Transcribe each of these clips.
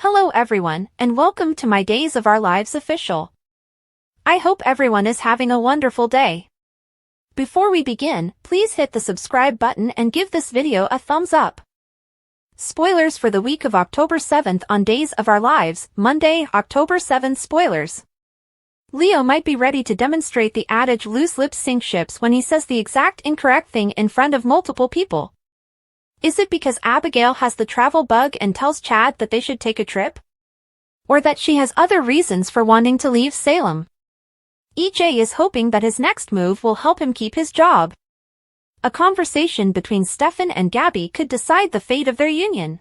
Hello everyone, and welcome to my Days of Our Lives official. I hope everyone is having a wonderful day. Before we begin, please hit the subscribe button and give this video a thumbs up. Spoilers for the week of October 7th on Days of Our Lives, Monday, October 7th. Spoilers. Leo might be ready to demonstrate the adage loose lips sink ships when he says the exact incorrect thing in front of multiple people. Is it because Abigail has the travel bug and tells Chad that they should take a trip? Or that she has other reasons for wanting to leave Salem? EJ is hoping that his next move will help him keep his job. A conversation between Stefan and Gabby could decide the fate of their union.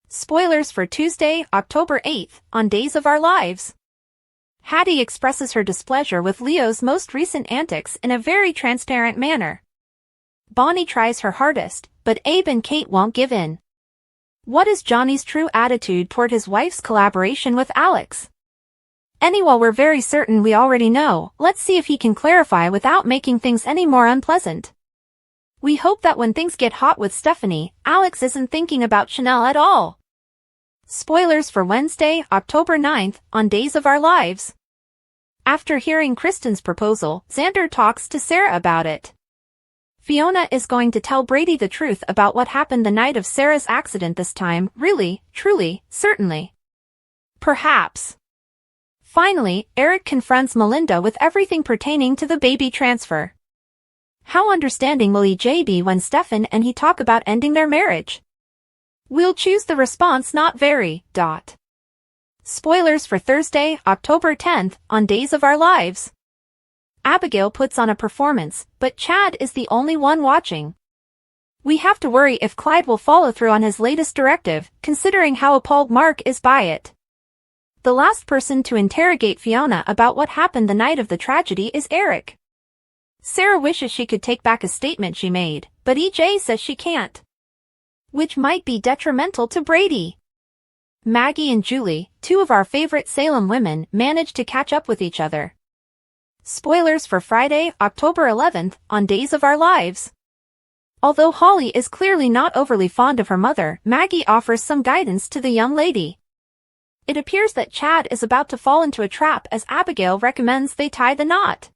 Spoilers for Tuesday, October 8th, on Days of Our Lives. Hattie expresses her displeasure with Leo's most recent antics in a very transparent manner. Bonnie tries her hardest, but Abe and Kate won't give in. What is Johnny's true attitude toward his wife's collaboration with Alex? While we're very certain we already know, let's see if he can clarify without making things any more unpleasant. We hope that when things get hot with Stephanie, Alex isn't thinking about Chanel at all. Spoilers for Wednesday, October 9th, on Days of Our Lives. After hearing Kristen's proposal, Xander talks to Sarah about it. Fiona is going to tell Brady the truth about what happened the night of Sarah's accident this time, really, truly, certainly. Perhaps. Finally, Eric confronts Melinda with everything pertaining to the baby transfer. How understanding will EJ be when Stefan and he talk about ending their marriage? We'll choose the response not very. Spoilers for Thursday, October 10th, on Days of Our Lives. Abigail puts on a performance, but Chad is the only one watching. We have to worry if Clyde will follow through on his latest directive, considering how appalled Mark is by it. The last person to interrogate Fiona about what happened the night of the tragedy is Eric. Sarah wishes she could take back a statement she made, but EJ says she can't. Which might be detrimental to Brady. Maggie and Julie, two of our favorite Salem women, manage to catch up with each other. Spoilers for Friday, October 11th, on Days of Our Lives. Although Holly is clearly not overly fond of her mother, Maggie offers some guidance to the young lady. It appears that Chad is about to fall into a trap as Abigail recommends they tie the knot.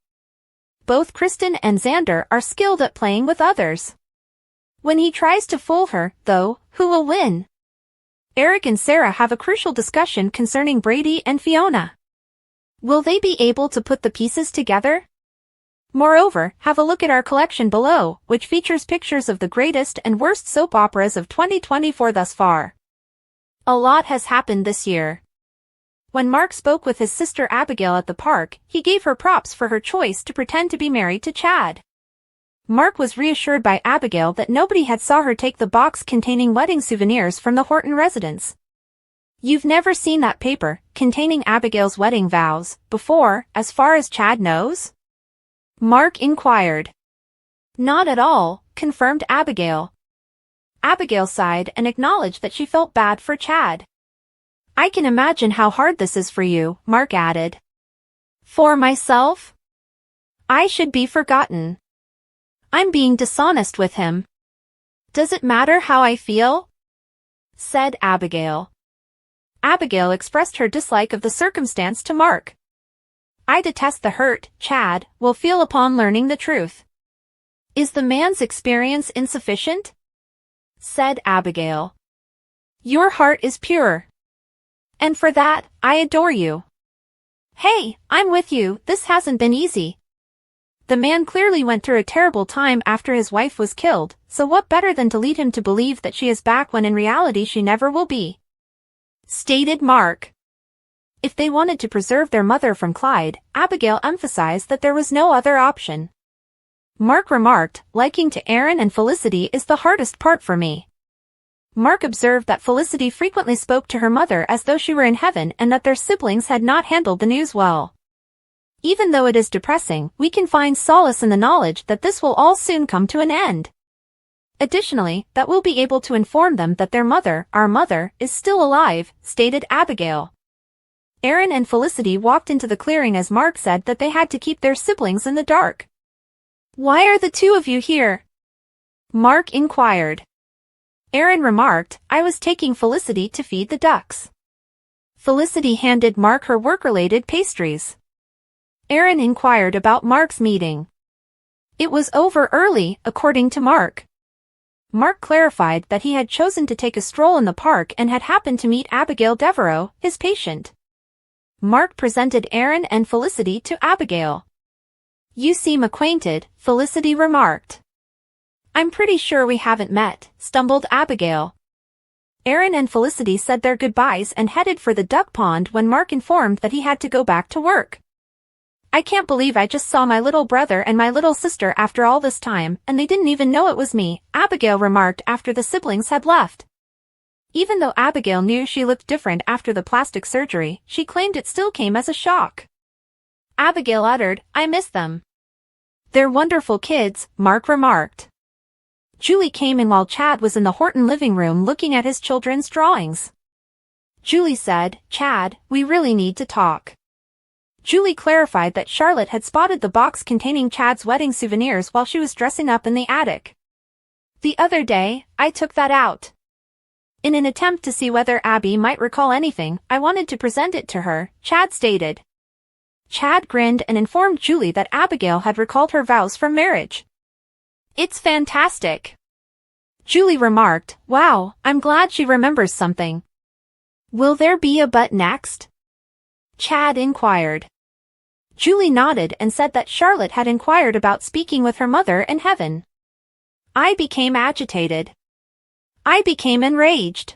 Both Kristen and Xander are skilled at playing with others. When he tries to fool her, though, who will win? Eric and Sarah have a crucial discussion concerning Brady and Fiona. Will they be able to put the pieces together? Moreover, have a look at our collection below, which features pictures of the greatest and worst soap operas of 2024 thus far. A lot has happened this year. When Mark spoke with his sister Abigail at the park, he gave her props for her choice to pretend to be married to Chad. Mark was reassured by Abigail that nobody had saw her take the box containing wedding souvenirs from the Horton residence. You've never seen that paper, containing Abigail's wedding vows, before, as far as Chad knows? Mark inquired. Not at all, confirmed Abigail. Abigail sighed and acknowledged that she felt bad for Chad. I can imagine how hard this is for you, Mark added. For myself? I should be forgotten. I'm being dishonest with him. Does it matter how I feel? Said Abigail. Abigail expressed her dislike of the circumstance to Mark. I detest the hurt Chad will feel upon learning the truth. Is the man's experience insufficient? Said Abigail. Your heart is pure. And for that, I adore you. Hey, I'm with you, this hasn't been easy. The man clearly went through a terrible time after his wife was killed, so what better than to lead him to believe that she is back when in reality she never will be? Stated Mark. If they wanted to preserve their mother from Clyde, Abigail emphasized that there was no other option. Mark remarked, liking to Aaron and Felicity is the hardest part for me. Mark observed that Felicity frequently spoke to her mother as though she were in heaven and that their siblings had not handled the news well. Even though it is depressing, we can find solace in the knowledge that this will all soon come to an end. Additionally, that we'll be able to inform them that their mother, our mother, is still alive, stated Abigail. Aaron and Felicity walked into the clearing as Mark said that they had to keep their siblings in the dark. Why are the two of you here? Mark inquired. Aaron remarked, I was taking Felicity to feed the ducks. Felicity handed Mark her work-related pastries. Aaron inquired about Mark's meeting. It was over early, according to Mark. Mark clarified that he had chosen to take a stroll in the park and had happened to meet Abigail Devereaux, his patient. Mark presented Aaron and Felicity to Abigail. "You seem acquainted," Felicity remarked. "I'm pretty sure we haven't met," stumbled Abigail. Aaron and Felicity said their goodbyes and headed for the duck pond when Mark informed that he had to go back to work. "I can't believe I just saw my little brother and my little sister after all this time, and they didn't even know it was me," Abigail remarked after the siblings had left. Even though Abigail knew she looked different after the plastic surgery, she claimed it still came as a shock. Abigail uttered, "I miss them." "They're wonderful kids," Mark remarked. Julie came in while Chad was in the Horton living room looking at his children's drawings. Julie said, "Chad, we really need to talk." Julie clarified that Charlotte had spotted the box containing Chad's wedding souvenirs while she was dressing up in the attic. "The other day, I took that out. In an attempt to see whether Abby might recall anything, I wanted to present it to her," Chad stated. Chad grinned and informed Julie that Abigail had recalled her vows from marriage. "It's fantastic." Julie remarked, "Wow, I'm glad she remembers something." "Will there be a but next?" Chad inquired. Julie nodded and said that Charlotte had inquired about speaking with her mother in heaven. I became agitated. I became enraged.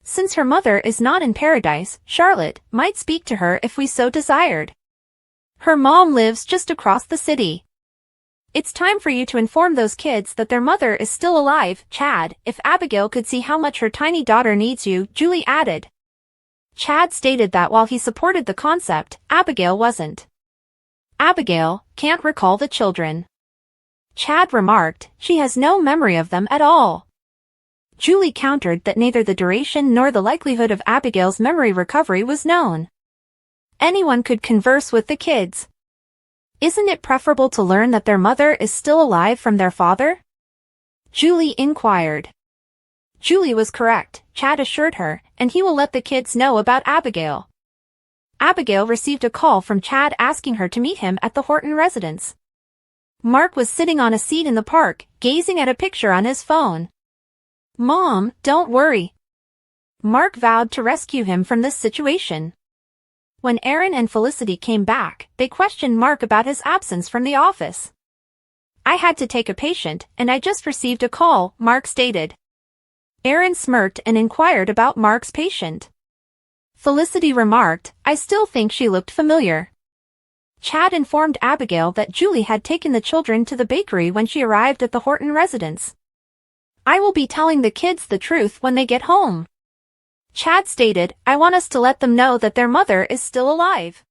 Since her mother is not in paradise, Charlotte might speak to her if we so desired. Her mom lives just across the city. It's time for you to inform those kids that their mother is still alive, Chad. If Abigail could see how much her tiny daughter needs you, Julie added. Chad stated that while he supported the concept, Abigail wasn't. Abigail can't recall the children. Chad remarked, she has no memory of them at all. Julie countered that neither the duration nor the likelihood of Abigail's memory recovery was known. Anyone could converse with the kids. Isn't it preferable to learn that their mother is still alive from their father? Julie inquired. Julie was correct, Chad assured her, and he will let the kids know about Abigail. Abigail received a call from Chad asking her to meet him at the Horton residence. Mark was sitting on a seat in the park, gazing at a picture on his phone. Mom, don't worry. Mark vowed to rescue him from this situation. When Aaron and Felicity came back, they questioned Mark about his absence from the office. I had to take a patient, and I just received a call, Mark stated. Aaron smirked and inquired about Mark's patient. Felicity remarked, I still think she looked familiar. Chad informed Abigail that Julie had taken the children to the bakery when she arrived at the Horton residence. I will be telling the kids the truth when they get home. Chad stated, I want us to let them know that their mother is still alive.